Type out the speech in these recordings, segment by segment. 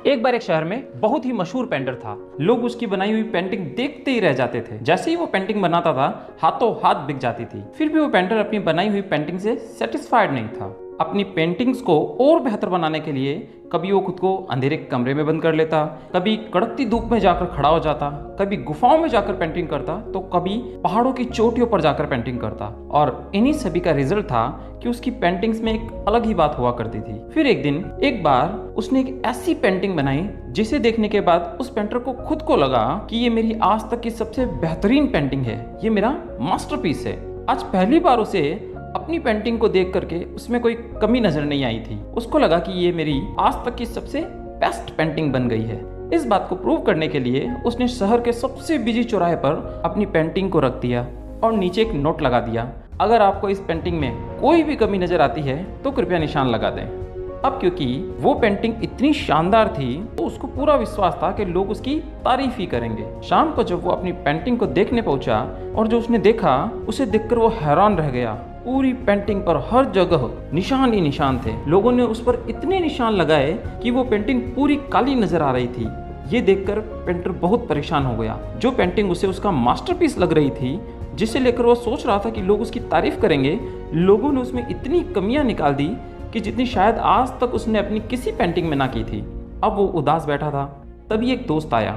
एक बार एक शहर में बहुत ही मशहूर पेंटर था। लोग उसकी बनाई हुई पेंटिंग देखते ही रह जाते थे। जैसे ही वो पेंटिंग बनाता था, हाथों हाथ बिक जाती थी। फिर भी वो पेंटर अपनी बनाई हुई पेंटिंग से सेटिस्फाइड नहीं था। अपनी पेंटिंग्स को और बेहतर बनाने के लिए कभी वो खुद को अंधेरे कमरे में बंद कर लेता, कभी कड़कती धूप में जाकर खड़ा हो जाता, कभी गुफाओं में जाकर पेंटिंग करता, तो कभी पहाड़ों की चोटियों पर जाकर पेंटिंग करता। और इन्हीं सभी का रिजल्ट था कि उसकी पेंटिंग्स में एक अलग ही बात हुआ करती थी। फिर एक बार उसने एक ऐसी पेंटिंग बनाई जिसे देखने के बाद उस पेंटर को खुद को लगा कि ये मेरी आज तक की सबसे बेहतरीन पेंटिंग है, ये मेरा मास्टरपीस है। आज पहली बार उसे अपनी पेंटिंग को देख करके उसमें कोई कमी नजर नहीं आई थी। उसको लगा कि ये मेरी आज तक की सबसे बेस्ट पेंटिंग बन गई है। इस बात को प्रूव करने के लिए उसने शहर के सबसे बिजी चौराहे पर अपनी पेंटिंग को रख दिया और नीचे एक नोट लगा दिया, अगर आपको इस पेंटिंग में कोई भी कमी नजर आती है तो कृपया निशान लगा दें। अब क्योंकि वो पेंटिंग इतनी शानदार थी तो उसको पूरा विश्वास था कि लोग उसकी तारीफ ही करेंगे। शाम को जब वो अपनी पेंटिंग को देखने पहुंचा और जो उसने देखा उसे देखकर वो हैरान रह गया। पूरी पेंटिंग पर हर जगह निशान ही निशान थे। लोगों ने उस पर इतने निशान लगाए कि वो पेंटिंग पूरी काली नजर आ रही थी। ये देखकर पेंटर बहुत परेशान हो गया। जो पेंटिंग उसे उसका मास्टरपीस लग रही थी, जिसे लेकर वो सोच रहा था कि लोग उसकी तारीफ करेंगे, लोगों ने उसमें इतनी कमियां निकाल दी कि जितनी शायद आज तक उसने अपनी किसी पेंटिंग में ना की थी। अब वो उदास बैठा था, तभी एक दोस्त आया।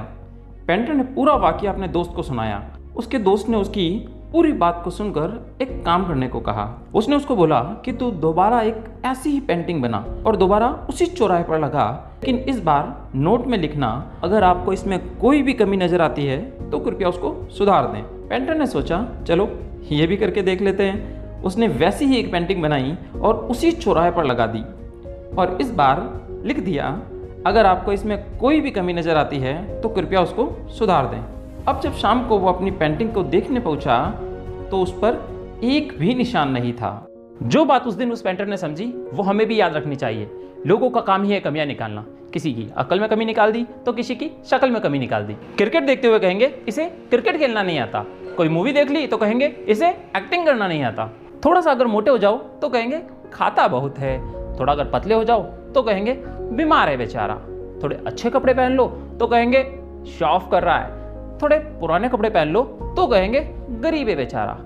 पेंटर ने पूरा वाकया अपने दोस्त को सुनाया। उसके दोस्त ने उसकी पूरी बात को सुनकर एक काम करने को कहा। उसने उसको बोला कि तू दोबारा एक ऐसी ही पेंटिंग बना और दोबारा उसी चौराहे पर लगा, लेकिन इस बार नोट में लिखना, अगर आपको इसमें कोई भी कमी नजर आती है तो कृपया उसको सुधार दें। पेंटर ने सोचा चलो ये भी करके देख लेते हैं। उसने वैसी ही एक पेंटिंग बनाई और उसी चौराहे पर लगा दी और इस बार लिख दिया, अगर आपको इसमें कोई भी कमी नजर आती है तो कृपया उसको सुधार दें। अब जब शाम को वो अपनी पेंटिंग को देखने पहुंचा तो उस पर एक भी निशान नहीं था। जो बात उस दिन उस पेंटर ने समझी वो हमें भी याद रखनी चाहिए। लोगों का काम ही है कमियां निकालना। किसी की अकल में कमी निकाल दी तो किसी की शक्ल में कमी निकाल दी। क्रिकेट देखते हुए कहेंगे इसे क्रिकेट खेलना नहीं आता। कोई मूवी देख ली तो कहेंगे इसे एक्टिंग करना नहीं आता। थोड़ा सा अगर मोटे हो जाओ तो कहेंगे खाता बहुत है। थोड़ा अगर पतले हो जाओ तो कहेंगे बीमार है बेचारा। थोड़े अच्छे कपड़े पहन लो तो कहेंगे शो ऑफ कर रहा है। थोड़े पुराने कपड़े पहन लो तो कहेंगे गरीब है बेचारा।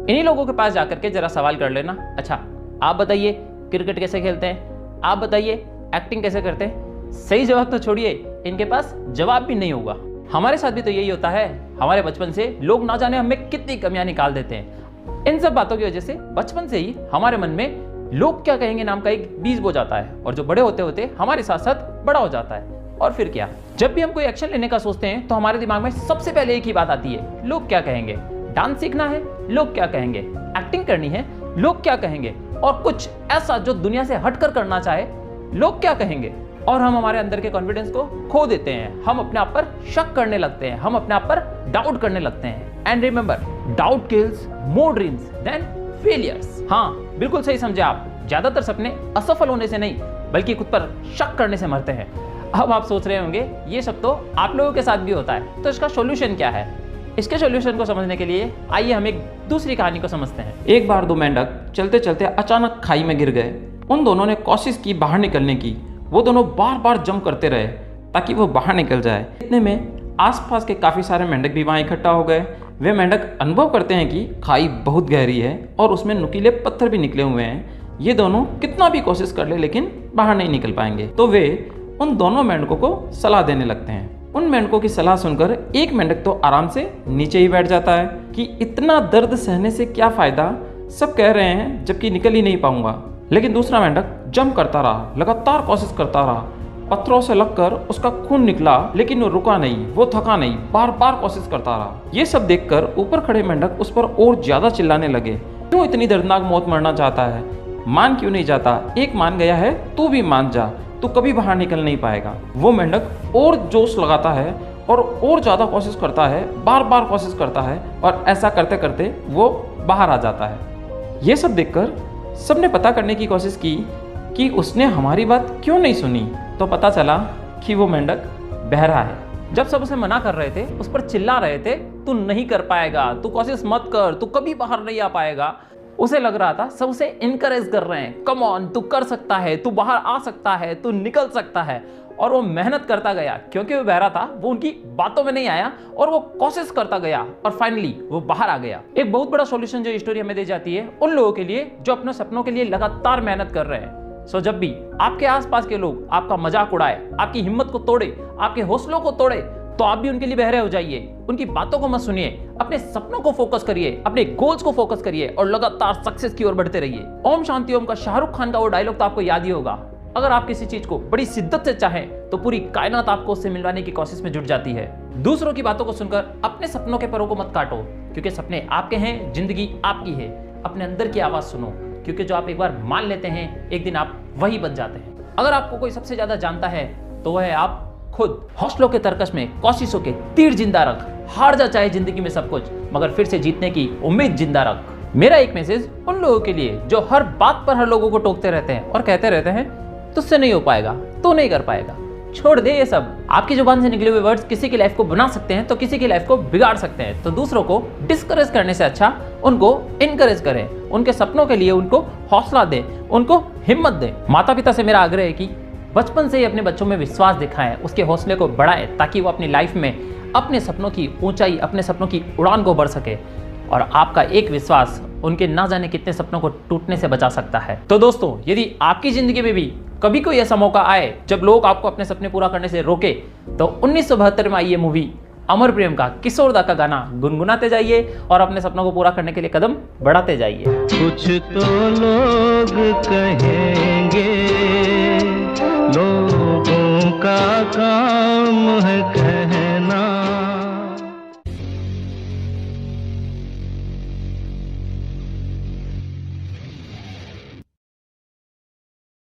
इन्हीं लोगों के पास जाकर के जरा सवाल कर लेना, अच्छा आप बताइए क्रिकेट कैसे खेलते हैं, आप बताइए एक्टिंग कैसे करते हैं। सही जवाब तो छोड़िए, इनके पास जवाब भी नहीं होगा। हमारे साथ भी तो यही होता है। हमारे बचपन से लोग ना जाने हमें कितनी कमियां निकाल देते हैं। इन सब बातों की वजह से बचपन से ही हमारे मन में लोग क्या कहेंगे नाम का एक बीज बो जाता है और जो बड़े होते होते हमारे साथ साथ बड़ा हो जाता है। और फिर क्या, जब भी हम कोई एक्शन लेने का सोचते हैं तो हमारे दिमाग में सबसे पहले एक ही बात आती है, लोग क्या कहेंगे। डांस सीखना है, लोग क्या कहेंगे। एक्टिंग करनी है, लोग क्या कहेंगे। और कुछ ऐसा जो दुनिया से हटकर करना चाहे, लोग क्या कहेंगे। और हम हमारे अंदर के कॉन्फिडेंस को खो देते हैं। हम अपने आप पर शक करने लगते हैं, हम अपने आप पर डाउट करने लगते हैं। And remember, doubt kills more dreams than failures. हाँ, बिल्कुल सही समझे आप। ज्यादातर सपने असफल होने से नहीं बल्कि खुद पर शक करने से मरते हैं। अब आप सोच रहे होंगे ये सब तो आप लोगों के साथ भी होता है, तो इसका सॉल्यूशन क्या है। इसके सॉल्यूशन को समझने के लिए आइए हम एक दूसरी कहानी को समझते हैं। एक बार दो मेंढक चलते चलते अचानक खाई में गिर गए। उन दोनों ने कोशिश की बाहर निकलने की। वो दोनों बार बार जंप करते रहे ताकि वो बाहर निकल जाए। इतने में आसपास के काफी सारे मेंढक भी वहां इकट्ठा हो गए। वे मेंढक अनुभव करते हैं कि खाई बहुत गहरी है और उसमें नुकीले पत्थर भी निकले हुए हैं। ये दोनों कितना भी कोशिश कर ले लेकिन बाहर नहीं निकल पाएंगे। तो वे उन दोनों मेंढकों को सलाह देने लगते हैं। उन मेंढकों की सलाह सुनकर एक मेंढक तो आराम से नीचे ही बैठ जाता है कि इतना दर्द सहने से क्या फायदा, सब कह रहे हैं जबकि निकल ही नहीं पाऊंगा। लेकिन दूसरा मेंढक जंप करता रहा, लगातार कोशिश करता रहा। पत्थरों से लगकर उसका खून निकला लेकिन वो रुका नहीं, वो थका नहीं, बार बार कोशिश करता रहा। ये सब देखकर ऊपर खड़े मेंढक उस पर और ज्यादा चिल्लाने लगे, क्यों इतनी दर्दनाक मौत मरना चाहता है, मान क्यों नहीं जाता, एक मान गया है तू भी मान जा, तो कभी बाहर निकल नहीं पाएगा। वो मेंढक और जोश लगाता है और ज्यादा कोशिश करता है, बार बार कोशिश करता है और ऐसा करते करते वो बाहर आ जाता है। ये सब देखकर सबने पता करने की कोशिश की कि उसने हमारी बात क्यों नहीं सुनी। तो पता चला कि वो मेंढक बहरा है। जब सब उसे मना कर रहे थे, उस पर चिल्ला रहे थे, तू नहीं कर पाएगा, तू कोशिश मत कर, तू कभी बाहर नहीं आ पाएगा, उसे लग रहा था सब उसे इनकरेज कर रहे हैं, कम ऑन तू कर सकता है, तू बाहर आ सकता है, तू निकल सकता है। और वो मेहनत करता गया। क्योंकि वो बहरा था, वो उनकी बातों में नहीं आया और वो कोशिश करता गया और फाइनली वो बाहर आ गया। एक बहुत बड़ा सॉल्यूशन जो स्टोरी हमें दी जाती है उन लोगों के लिए जो अपने सपनों के लिए लगातार मेहनत कर रहे हैं। सो जब भी आपके आसपास के लोग आपका मजाक उड़ाए, आपकी हिम्मत को तोड़े, आपके हौसलों को तोड़े, तो आप भी उनके लिए बहरे हो जाइए। उनकी बातों को मत सुनिए, अपने सपनों को फोकस करिए, अपने गोल्स को फोकस करिए और लगातार सक्सेस की ओर बढ़ते रहिए। ओम शांति ओम का शाहरुख खान का वो डायलॉग तो आपको याद ही होगा, अगर आप किसी चीज को बड़ी शिद्दत से चाहें तो पूरी कायनात आपको उससे मिलवाने की कोशिश में जुट जाती है। दूसरों की बातों को सुनकर अपने सपनों के परों को मत काटो, क्योंकि सपने आपके हैं, जिंदगी आपकी है। अपने अंदर की आवाज सुनो, क्योंकि जो आप एक बार मान लेते हैं, एक दिन आप वही बन जाते हैं। अगर आपको कोई सबसे ज्यादा जानता है तो वह है आप खुद। हौसलों के तरकश में कोशिशों के तीर जिंदा रख, हार जा चाहे जिंदगी में सब कुछ, मगर फिर से जीतने की उम्मीद जिंदा रख। मेरा एक मैसेज उन लोगों के लिए जो हर बात पर हर लोगों को टोकते रहते हैं और कहते रहते हैं तुझसे नहीं हो पाएगा, तू नहीं कर पाएगा। छोड़ दे ये सब। आपकी जुबान से निकले हुए वर्ड्स किसी की लाइफ को बना सकते हैं तो किसी की लाइफ को बिगाड़ सकते हैं। तो दूसरों को डिस्करेज करने से अच्छा उनको इनकरेज करें, उनके सपनों के लिए उनको हौसला दें, उनको हिम्मत दें। माता पिता से मेरा आग्रह है कि बचपन से ही अपने बच्चों में विश्वास दिखाएं, उसके हौसले को बढ़ाएं, ताकि वो अपनी लाइफ में अपने सपनों की ऊंचाई, अपने सपनों की उड़ान को बढ़ सके। और आपका एक विश्वास उनके ना जाने कितने सपनों को टूटने से बचा सकता है। तो दोस्तों, यदि आपकी जिंदगी में भी कभी कोई ऐसा मौका आए जब लोग आपको अपने सपने पूरा करने से रोके, तो 1972 में आई ये मूवी अमर प्रेम का किशोर दा का गाना गुनगुनाते जाइए और अपने सपनों को पूरा करने के लिए कदम बढ़ाते जाइए। कुछ तो लोग कहेंगे लोगों का काम